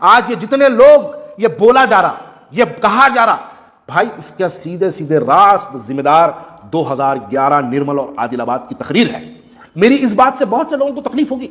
آج یہ جتنے لوگ یہ بولا جا رہا، یہ کہا جا رہا، بھائی اس کا سیدھے سیدھے راست ذمہ دار 2011 نرمل اور عادل آباد کی تقریر ہے۔ میری اس بات سے بہت سے لوگوں کو تکلیف ہوگی،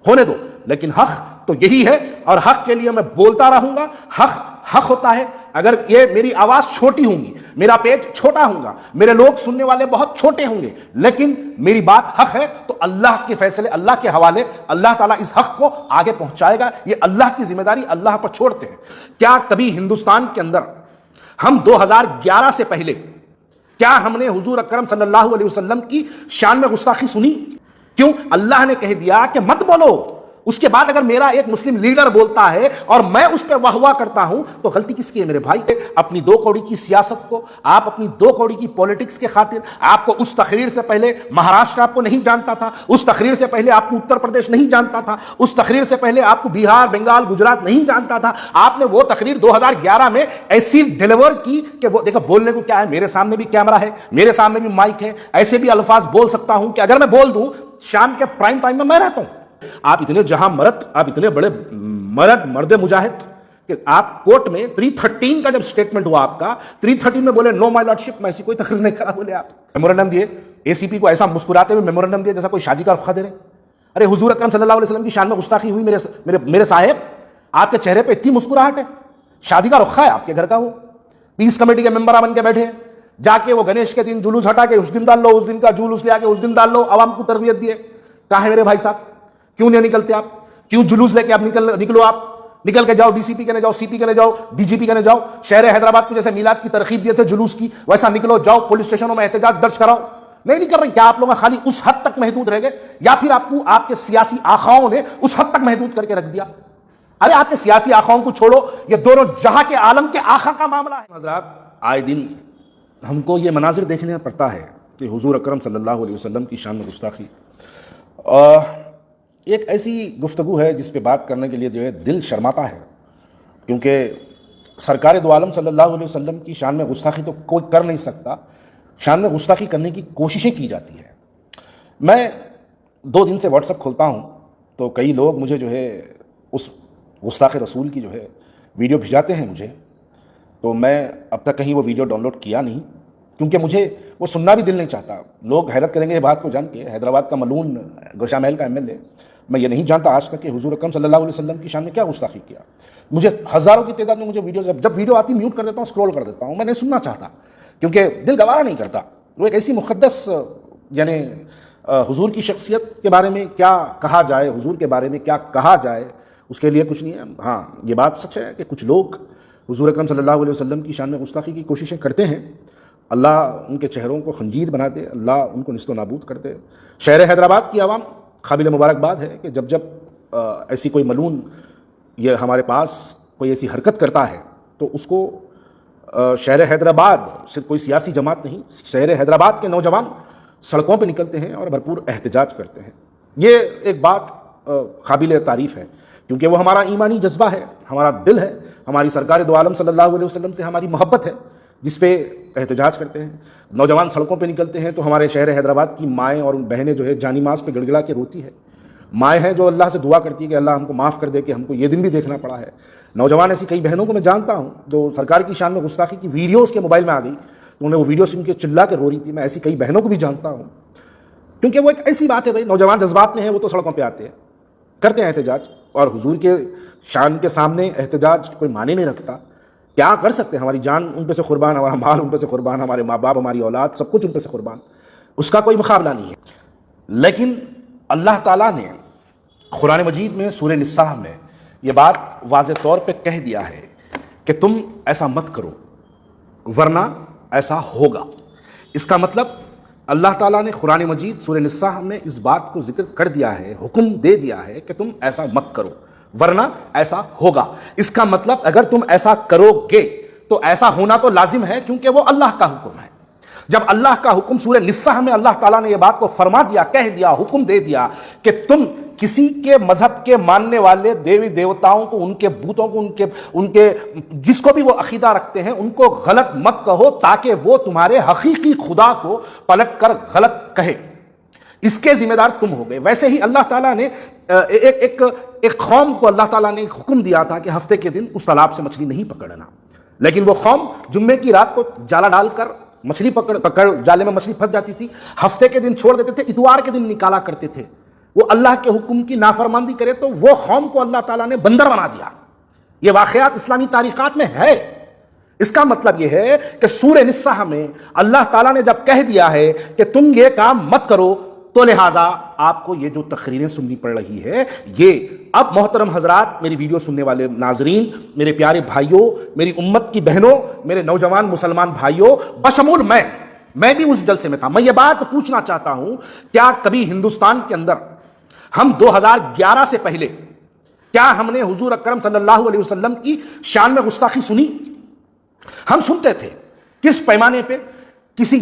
ہونے دو، لیکن حق تو یہی ہے اور حق کے لیے میں بولتا رہوں گا۔ حق حق ہوتا ہے۔ اگر یہ میری آواز چھوٹی ہوں گی، میرا پیج چھوٹا ہوں گا، میرے لوگ سننے والے بہت چھوٹے ہوں گے، لیکن میری بات حق ہے تو اللہ کے فیصلے اللہ کے حوالے، اللہ تعالیٰ اس حق کو آگے پہنچائے گا۔ یہ اللہ کی ذمہ داری اللہ پر چھوڑتے ہیں۔ کیا کبھی ہندوستان کے اندر ہم 2011 سے پہلے کیا ہم نے حضور اکرم صلی اللہ علیہ وسلم کی شان میں گستاخی سنی؟ کیوں؟ اللہ نے کہہ دیا کہ مت بولو۔ اس کے بعد اگر میرا ایک مسلم لیڈر بولتا ہے اور میں اس پہ واہ واہ کرتا ہوں تو غلطی کس کی ہے میرے بھائی؟ اپنی دو کوڑی کی سیاست کو، آپ اپنی دو کوڑی کی پولیٹکس کے خاطر، آپ کو اس تقریر سے پہلے مہاراشٹر آپ کو نہیں جانتا تھا، اس تقریر سے پہلے آپ کو اتر پردیش نہیں جانتا تھا، اس تقریر سے پہلے آپ کو بہار، بنگال، گجرات نہیں جانتا تھا۔ آپ نے وہ تقریر 2011 میں ایسی ڈیلیور کی کہ وہ دیکھو بولنے کو کیا ہے، میرے سامنے بھی کیمرہ ہے، میرے سامنے بھی مائک ہے، ایسے بھی الفاظ بول سکتا ہوں کہ اگر میں بول دوں شام کے پرائم ٹائم میں رہتا ہوں۔ آپ اتنے جہاں مرد، آپ اتنے بڑے مرد مجاہد کہ آپ کورٹ میں 313 کا جب سٹیٹمنٹ ہوا آپ کا 313 میں بولے نو مائی لارڈشپ، میں ایسی کوئی تقریر نہیں کرا، بولے آپ میمورنڈم دیے، اے سی پی کو ایسا مسکراتے ہوئے میمورنڈم دیے جیسا کوئی شادی کا رخصہ دے رہے۔ ارے حضور اکرم صلی اللہ علیہ وسلم کی شان میں گستاخی ہوئی، میرے صاحب آپ کے چہرے پہ اتنی مسکراہٹ ہے، شادی کا رخہ ہے آپ کے گھر کا، وہ پیس کمیٹی کے ممبر بن کے بیٹھے، جا کے وہ گنیش کے دن جلوس ہٹا کے اس دن ڈال لو، اس دن کا جلوس لے آ کے اس دن ڈال لو، عوام کو تربیت دیے۔ کہاں ہے میرے بھائی صاحب؟ کیوں نہیں نکلتے آپ؟ کیوں جلوس لے کے آپ نکلو، آپ نکل کے جاؤ، ڈی سی پی کہنے جاؤ، سی پی کہنے جاؤ، ڈی جی پی کہنے جاؤ، شہر حیدرآباد کو جیسے میلاد کی ترغیب دیے تھے جلوس کی، ویسا نکلو، جاؤ پولیس اسٹیشنوں میں احتجاج درج کراؤ۔ نہیں کر رہے کیا آپ لوگ خالی اس حد تک محدود رہ گئے، یا پھر آپ کو آپ کے سیاسی آخاؤں نے اس حد تک محدود کر کے رکھ دیا؟ ارے آپ کے سیاسی آخاؤں کو چھوڑو، یہ دونوں جہاں کے عالم کے آخا کا معاملہ ہے۔ حضرات آئے دن ہم کو یہ مناظر دیکھنے پڑتا ہے کہ حضور اکرم صلی اللہ علیہ وسلم کی شان میں گستاخی، ایک ایسی گفتگو ہے جس پہ بات کرنے کے لیے جو ہے دل شرماتا ہے، کیونکہ سرکار دو عالم صلی اللہ علیہ وسلم کی شان میں گستاخی تو کوئی کر نہیں سکتا، شان میں گستاخی کرنے کی کوششیں کی جاتی ہیں۔ میں 2 دن سے واٹس ایپ کھولتا ہوں تو کئی لوگ مجھے جو ہے اس گستاخ رسول کی جو ہے ویڈیو بھیجاتے ہیں مجھے، تو میں اب تک کہیں وہ ویڈیو ڈاؤن لوڈ کیا نہیں، کیونکہ مجھے وہ سننا بھی دل نہیں چاہتا۔ لوگ حیرت کریں گے یہ بات کو جان کے، حیدرآباد کا ملعون گوشہ محل کا ایم ایل اے، میں یہ نہیں جانتا آج تک کہ حضور اکرم صلی اللہ علیہ وسلم کی شان میں کیا گستاخی کیا۔ مجھے ہزاروں کی تعداد میں مجھے ویڈیوز، جب ویڈیو آتی میوٹ کر دیتا ہوں، اسکرول کر دیتا ہوں، میں نہیں سننا چاہتا کیونکہ دل گوارا نہیں کرتا۔ وہ ایک ایسی مقدس یعنی حضور کی شخصیت کے بارے میں کیا کہا جائے، حضور کے بارے میں کیا کہا جائے، اس کے لیے کچھ نہیں ہے۔ ہاں یہ بات سچ ہے کہ کچھ لوگ حضور اکرم صلی اللہ علیہ وسلم کی شان میں گستاخی کی کوششیں کرتے ہیں، اللہ ان کے چہروں کو خنجیر بنا دے، اللہ ان کو نیست و نابود کر دے۔ شہر حیدرآباد کی عوام قابل مبارکباد ہے کہ جب ایسی کوئی ملعون یہ ہمارے پاس کوئی ایسی حرکت کرتا ہے تو اس کو شہر حیدرآباد صرف کوئی سیاسی جماعت نہیں، شہر حیدرآباد کے نوجوان سڑکوں پہ نکلتے ہیں اور بھرپور احتجاج کرتے ہیں۔ یہ ایک بات قابل تعریف ہے کیونکہ وہ ہمارا ایمانی جذبہ ہے، ہمارا دل ہے، ہماری سرکار دو عالم صلی اللہ علیہ وسلم سے ہماری محبت ہے جس پہ احتجاج کرتے ہیں۔ نوجوان سڑکوں پہ نکلتے ہیں تو ہمارے شہر حیدرآباد کی مائیں اور بہنیں جو ہے جانی ماس پہ گڑگڑا کے روتی ہے، مائیں ہیں جو اللہ سے دعا کرتی ہے کہ اللہ ہم کو معاف کر دے کہ ہم کو یہ دن بھی دیکھنا پڑا ہے۔ نوجوان ایسی کئی بہنوں کو میں جانتا ہوں جو سرکار کی شان میں گستاخی کی ویڈیو اس کے موبائل میں آ گئی تو انہیں وہ ویڈیو سن کے چلا کے رو رہی تھی۔ میں ایسی کئی بہنوں کو بھی جانتا ہوں، کیونکہ وہ ایک ایسی بات ہے بھائی، نوجوان جذبات میں ہیں، وہ تو سڑکوں پہ آتے ہیں، کرتے ہیں احتجاج، اور حضور کے شان کے سامنے احتجاج کوئی معنی نہیں رکھتا۔ کیا کر سکتے ہیں؟ ہماری جان ان پہ سے قربان، ہمارا مال ان پہ سے قربان، ہمارے ماں باپ، ہماری اولاد، سب کچھ ان پہ سے قربان، اس کا کوئی مقابلہ نہیں ہے۔ لیکن اللہ تعالیٰ نے قرآن مجید میں سورہ نساء میں یہ بات واضح طور پہ کہہ دیا ہے کہ تم ایسا مت کرو ورنہ ایسا ہوگا۔ اس کا مطلب اللہ تعالیٰ نے قرآن مجید سورہ نساء میں اس بات کو ذکر کر دیا ہے، حکم دے دیا ہے کہ تم ایسا مت کرو ورنہ ایسا ہوگا۔ اس کا مطلب اگر تم ایسا کرو گے تو ایسا ہونا تو لازم ہے، کیونکہ وہ اللہ کا حکم ہے۔ جب اللہ کا حکم سورہ نساء میں اللہ تعالیٰ نے یہ بات کو فرما دیا، کہہ دیا، حکم دے دیا کہ تم کسی کے مذہب کے ماننے والے دیوی دیوتاؤں کو، ان کے بتوں کو، ان کے جس کو بھی وہ عقیدہ رکھتے ہیں ان کو غلط مت کہو، تاکہ وہ تمہارے حقیقی خدا کو پلٹ کر غلط کہے۔ اس کے ذمہ دار تم ہو گئے۔ ویسے ہی اللہ تعالیٰ نے ایک قوم کو اللہ تعالیٰ نے ایک حکم دیا تھا کہ ہفتے کے دن اس تالاب سے مچھلی نہیں پکڑنا، لیکن وہ قوم جمعے کی رات کو جالا ڈال کر مچھلی پکڑ جالے میں مچھلی پھنس جاتی تھی، ہفتے کے دن چھوڑ دیتے تھے، اتوار کے دن نکالا کرتے تھے۔ وہ اللہ کے حکم کی نافرمانی کرے تو وہ قوم کو اللہ تعالیٰ نے بندر بنا دیا۔ یہ واقعات اسلامی تاریخات میں ہے۔ اس کا مطلب یہ ہے کہ سورہ نساء میں اللہ تعالیٰ نے جب کہہ دیا ہے کہ تم یہ کام مت کرو، تو لہٰذا آپ کو یہ جو تقریریں سننی پڑ رہی ہے، یہ اب محترم حضرات، میری ویڈیو سننے والے ناظرین، میرے پیارے بھائیوں، میری امت کی بہنوں، میرے نوجوان مسلمان بھائیوں، بشمول میں بھی اس جلسے میں تھا۔ میں یہ بات پوچھنا چاہتا ہوں، کیا کبھی ہندوستان کے اندر ہم 2011 سے پہلے کیا ہم نے حضور اکرم صلی اللہ علیہ وسلم کی شان میں گستاخی سنی؟ ہم سنتے تھے کس پیمانے پہ؟ کسی